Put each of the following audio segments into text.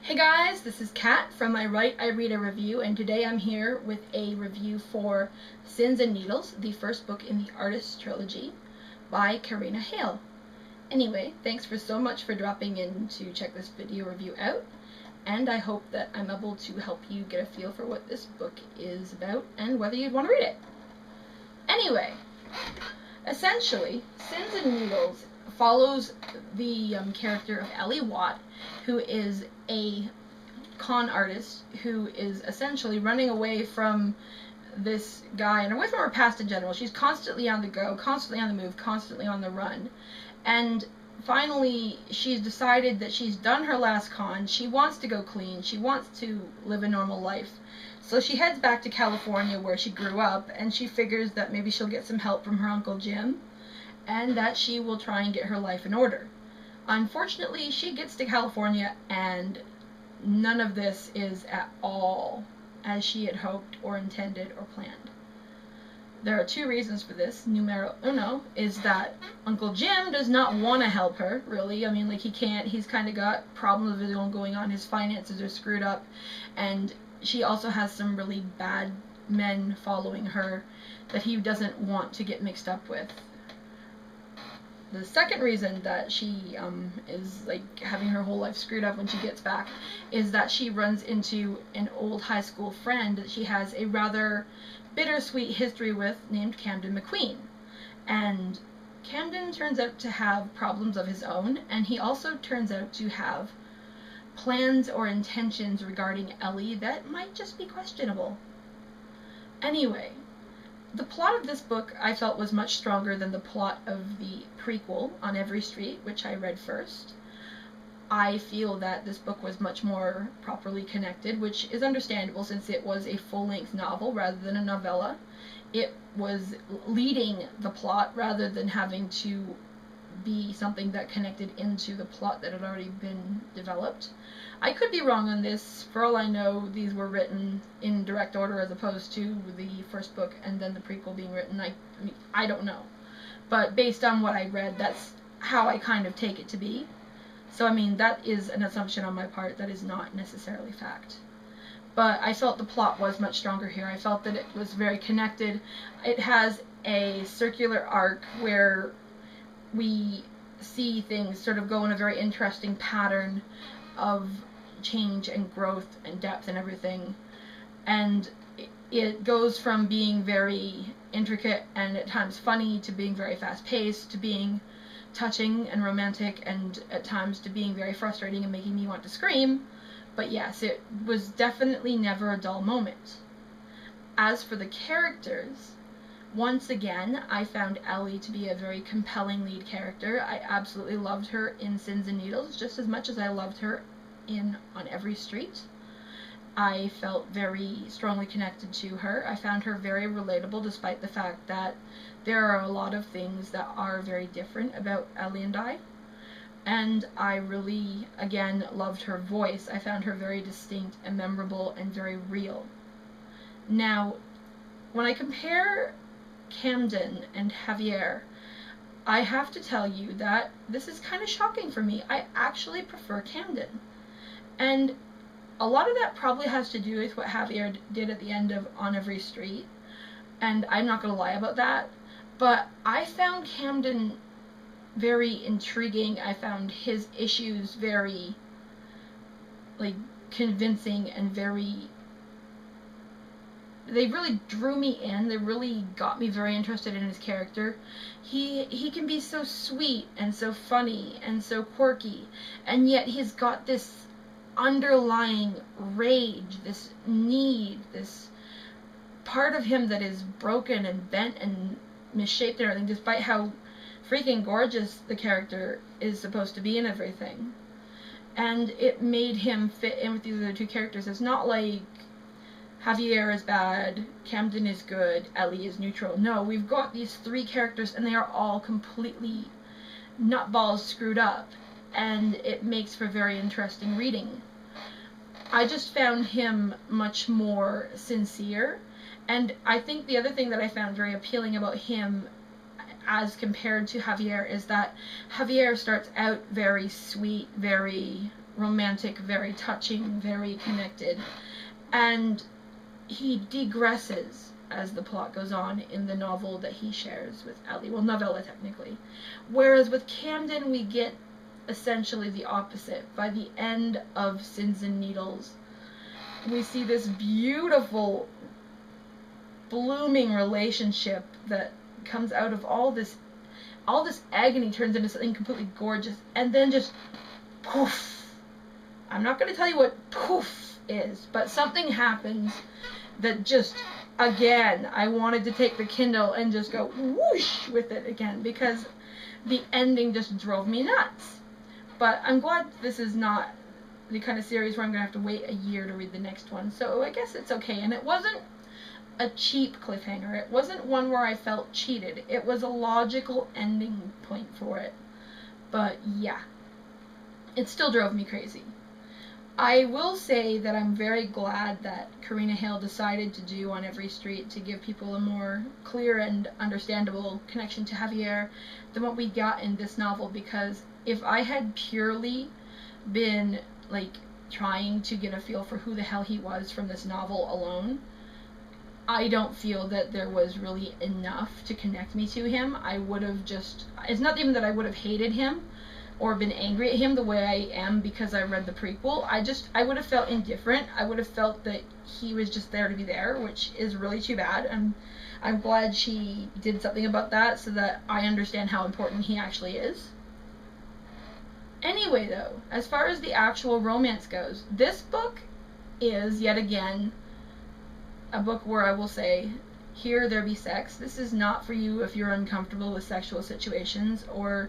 Hey guys, this is Kat from I Write, I Read a Review, and today I'm here with a review for Sins and Needles, the first book in the Artist Trilogy by Karina Halle. Anyway, thanks so much for dropping in to check this video review out, and I hope that I'm able to help you get a feel for what this book is about and whether you'd want to read it. Anyway, essentially, Sins and Needles follows the character of Ellie Watt, who is a con artist who is essentially running away from this guy and away from her past in general. She's constantly on the go, constantly on the move, constantly on the run. And finally, she's decided that she's done her last con. She wants to go clean. She wants to live a normal life. So she heads back to California where she grew up, and she figures that maybe she'll get some help from her Uncle Jim and that she will try and get her life in order. Unfortunately, she gets to California and none of this is at all as she had hoped or intended or planned. There are two reasons for this. Numero uno is that Uncle Jim does not want to help her, really. I mean, like, he can't. He's kind of got problems of his own going on. His finances are screwed up, and she also has some really bad men following her that he doesn't want to get mixed up with. The second reason that she is like having her whole life screwed up when she gets back is that she runs into an old high school friend that she has a rather bittersweet history with named Camden McQueen. And Camden turns out to have problems of his own, and he also turns out to have plans or intentions regarding Ellie that might just be questionable. Anyway, the plot of this book I felt was much stronger than the plot of the prequel, On Every Street, which I read first. I feel that this book was much more properly connected, which is understandable since it was a full-length novel rather than a novella. It was leading the plot rather than having to be something that connected into the plot that had already been developed. I could be wrong on this. For all I know, these were written in direct order as opposed to the first book and then the prequel being written. I mean, I don't know. But based on what I read, that's how I kind of take it to be. So, I mean, that is an assumption on my part. That is not necessarily fact. But I felt the plot was much stronger here. I felt that it was very connected. It has a circular arc where we see things sort of go in a very interesting pattern of change and growth and depth and everything. And it goes from being very intricate and at times funny to being very fast-paced to being touching and romantic and at times to being very frustrating and making me want to scream. But yes, it was definitely never a dull moment. As for the characters, once again, I found Ellie to be a very compelling lead character. I absolutely loved her in Sins and Needles just as much as I loved her in On Every Street. I felt very strongly connected to her. I found her very relatable despite the fact that there are a lot of things that are very different about Ellie and I. And I really, again, loved her voice. I found her very distinct and memorable and very real. Now, when I compare Camden and Javier, I have to tell you that this is kind of shocking for me. I actually prefer Camden. And a lot of that probably has to do with what Javier did at the end of On Every Street. And I'm not going to lie about that. But I found Camden very intriguing. I found his issues very, like, convincing and very... They really drew me in. They really got me very interested in his character. He can be so sweet and so funny and so quirky, and yet he's got this underlying rage, this need, this part of him that is broken and bent and misshaped and everything, despite how freaking gorgeous the character is supposed to be and everything. And it made him fit in with these other two characters. It's not like Javier is bad, Camden is good, Ellie is neutral. No, we've got these three characters and they are all completely nutballs screwed up, and it makes for very interesting reading. I just found him much more sincere, and I think the other thing that I found very appealing about him as compared to Javier is that Javier starts out very sweet, very romantic, very touching, very connected, and he degresses as the plot goes on in the novel that he shares with Ellie. Well, novella technically. Whereas with Camden, we get essentially the opposite. By the end of Sins and Needles, we see this beautiful, blooming relationship that comes out of all this agony turns into something completely gorgeous, and then just poof. I'm not going to tell you what poof is, but something happens that just, again, I wanted to take the Kindle and just go whoosh with it again, because the ending just drove me nuts. But I'm glad this is not the kind of series where I'm going to have to wait a year to read the next one, so I guess it's okay. And it wasn't a cheap cliffhanger. It wasn't one where I felt cheated. It was a logical ending point for it. But yeah, it still drove me crazy. I will say that I'm very glad that Karina Halle decided to do On Every Street to give people a more clear and understandable connection to Javier than what we got in this novel, because if I had purely been like trying to get a feel for who the hell he was from this novel alone, I don't feel that there was really enough to connect me to him. I would have just, it's not even that I would have hated him or been angry at him the way I am because I read the prequel. I would have felt indifferent. I would have felt that he was just there to be there, which is really too bad. I'm glad she did something about that so that I understand how important he actually is. Anyway though, as far as the actual romance goes, this book is, yet again, a book where I will say, here there be sex. This is not for you if you're uncomfortable with sexual situations, or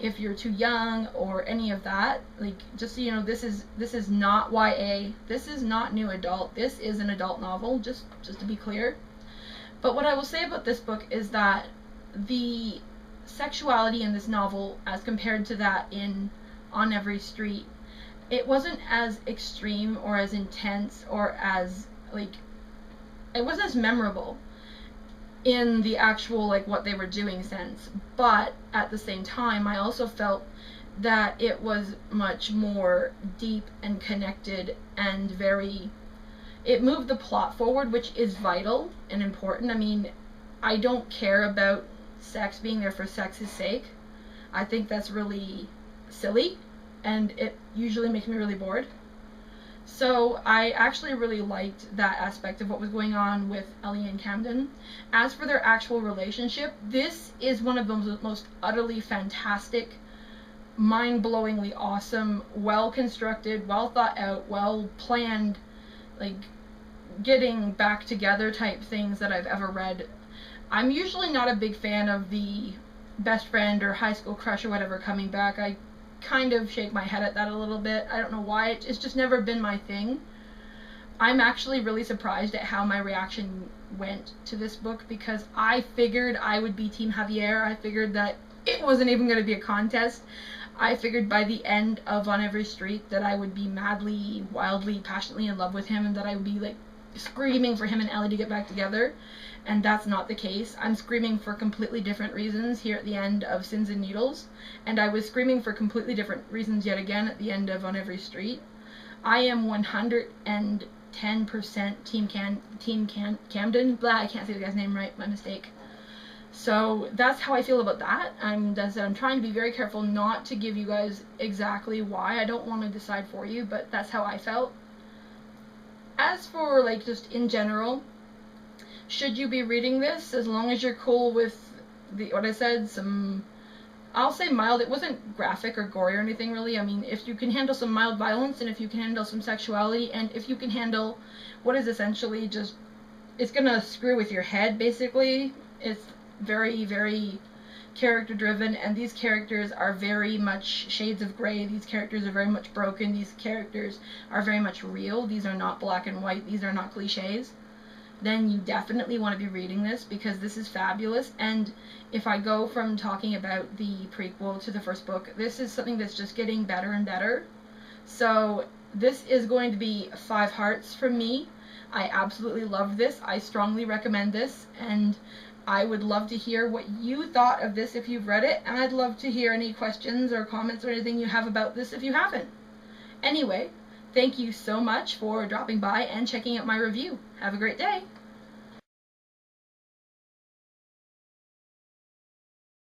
if you're too young, or any of that. Like, just so you know, this is not YA. This is not new adult. This is an adult novel, just to be clear. But what I will say about this book is that the sexuality in this novel, as compared to that in On Every Street, it wasn't as extreme or as intense or as, like, it wasn't as memorable in the actual, like, what they were doing sense. But at the same time, I also felt that it was much more deep and connected and very, it moved the plot forward, which is vital and important. I mean, I don't care about sex being there for sex's sake. I think that's really silly, and it usually makes me really bored. So I actually really liked that aspect of what was going on with Ellie and Camden. As for their actual relationship, this is one of the most utterly fantastic, mind-blowingly awesome, well-constructed, well-thought-out, well-planned, like, getting back together type things that I've ever read. I'm usually not a big fan of the best friend or high school crush or whatever coming back. I kind of shake my head at that a little bit. I don't know why. It's just never been my thing. I'm actually really surprised at how my reaction went to this book, because I figured I would be Team Javier. I figured that it wasn't even going to be a contest. I figured by the end of On Every Street that I would be madly, wildly, passionately in love with him, and that I would be, like, screaming for him and Ellie to get back together. And that's not the case. I'm screaming for completely different reasons here at the end of Sins and Needles, and I was screaming for completely different reasons yet again at the end of On Every Street. I am 110% Team Camden. Blah, I can't say the guy's name right, my mistake. So that's how I feel about that. I'm trying to be very careful not to give you guys exactly why. I don't want to decide for you, but that's how I felt. As for, like, just in general, should you be reading this, as long as you're cool with what I said, some, I'll say mild. It wasn't graphic or gory or anything really. I mean, if you can handle some mild violence, and if you can handle some sexuality, and if you can handle what is essentially just, it's gonna screw with your head basically. It's very, very character driven, and these characters are very much shades of gray. These characters are very much broken. These characters are very much real. These are not black and white. These are not cliches. Then you definitely want to be reading this, because this is fabulous. And if I go from talking about the prequel to the first book, this is something that's just getting better and better. So this is going to be 5 hearts from me. I absolutely love this. I strongly recommend this, and I would love to hear what you thought of this if you've read it, and I'd love to hear any questions or comments or anything you have about this if you haven't. Anyway, thank you so much for dropping by and checking out my review. Have a great day!